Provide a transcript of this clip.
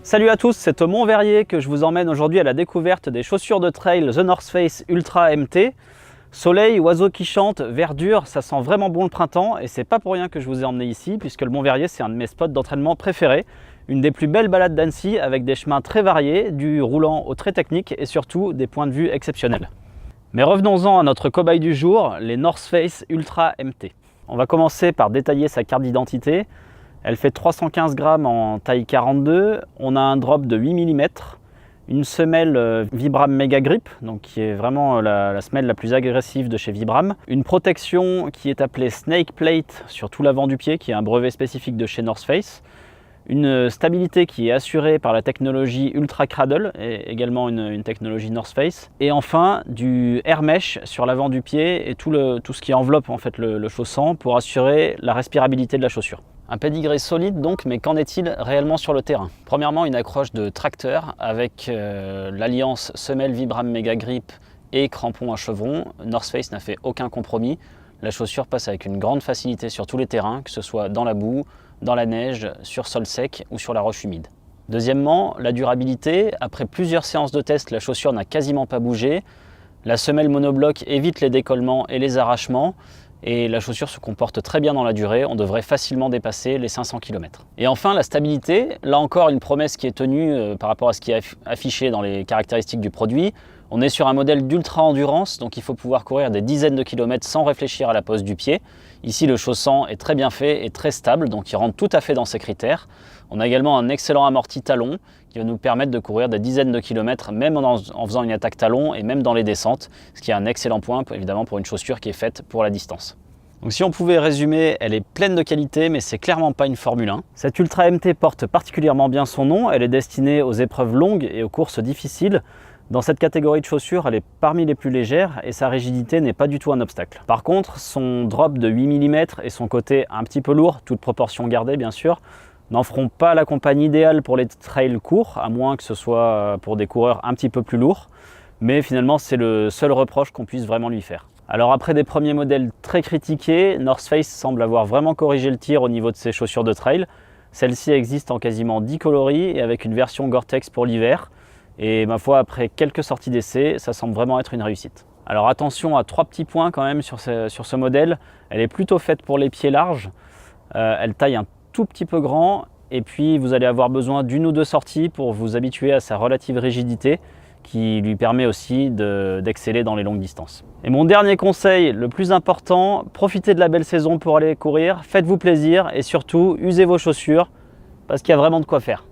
Salut à tous, c'est au Mont-Verrier que je vous emmène aujourd'hui à la découverte des chaussures de trail The North Face Ultra MT. Soleil, oiseaux qui chantent, verdure, ça sent vraiment bon le printemps et c'est pas pour rien que je vous ai emmené ici puisque le Mont-Verrier c'est un de mes spots d'entraînement préférés. Une des plus belles balades d'Annecy avec des chemins très variés, du roulant au très technique et surtout des points de vue exceptionnels. Mais revenons-en à notre cobaye du jour, les North Face Ultra MT. On va commencer par détailler sa carte d'identité. Elle fait 315 grammes en taille 42, on a un drop de 8 mm, une semelle Vibram Mega Grip, donc qui est vraiment la semelle la plus agressive de chez Vibram, une protection qui est appelée Snake Plate sur tout l'avant du pied, qui est un brevet spécifique de chez North Face, une stabilité qui est assurée par la technologie Ultra Cradle, et également une technologie North Face, et enfin du Air Mesh sur l'avant du pied et tout ce qui enveloppe en fait le chaussant pour assurer la respirabilité de la chaussure. Un pédigré solide donc, mais qu'en est-il réellement sur le terrain? Premièrement, une accroche de tracteur avec l'alliance semelle Vibram Mega Grip et crampon à chevron. North Face n'a fait aucun compromis. La chaussure passe avec une grande facilité sur tous les terrains, que ce soit dans la boue, dans la neige, sur sol sec ou sur la roche humide. Deuxièmement, la durabilité. Après plusieurs séances de test, la chaussure n'a quasiment pas bougé. La semelle monobloc évite les décollements et les arrachements. Et la chaussure se comporte très bien dans la durée, on devrait facilement dépasser les 500 km. Et enfin la stabilité, là encore une promesse qui est tenue par rapport à ce qui est affiché dans les caractéristiques du produit. On est sur un modèle d'ultra endurance, donc il faut pouvoir courir des dizaines de kilomètres sans réfléchir à la pose du pied. Ici le chaussant est très bien fait et très stable, donc il rentre tout à fait dans ces critères. On a également un excellent amorti talon qui va nous permettre de courir des dizaines de kilomètres, même en faisant une attaque talon et même dans les descentes, ce qui est un excellent point évidemment pour une chaussure qui est faite pour la distance. Donc si on pouvait résumer, elle est pleine de qualité, mais c'est clairement pas une Formule 1. Cette Ultra MT porte particulièrement bien son nom, elle est destinée aux épreuves longues et aux courses difficiles. Dans cette catégorie de chaussures, elle est parmi les plus légères et sa rigidité n'est pas du tout un obstacle. Par contre, son drop de 8 mm et son côté un petit peu lourd, toute proportion gardée bien sûr, n'en feront pas la compagne idéale pour les trails courts, à moins que ce soit pour des coureurs un petit peu plus lourds. Mais finalement, c'est le seul reproche qu'on puisse vraiment lui faire. Alors après des premiers modèles très critiqués, North Face semble avoir vraiment corrigé le tir au niveau de ses chaussures de trail. Celle-ci existe en quasiment 10 coloris et avec une version Gore-Tex pour l'hiver. Et ma foi, après quelques sorties d'essai, ça semble vraiment être une réussite. Alors attention à 3 petits points quand même sur ce modèle. Elle est plutôt faite pour les pieds larges. Elle taille un tout petit peu grand et puis vous allez avoir besoin d'une ou deux sorties pour vous habituer à sa relative rigidité qui lui permet aussi d'exceller dans les longues distances. Et mon dernier conseil, le plus important, profitez de la belle saison pour aller courir, faites-vous plaisir et surtout usez vos chaussures parce qu'il y a vraiment de quoi faire.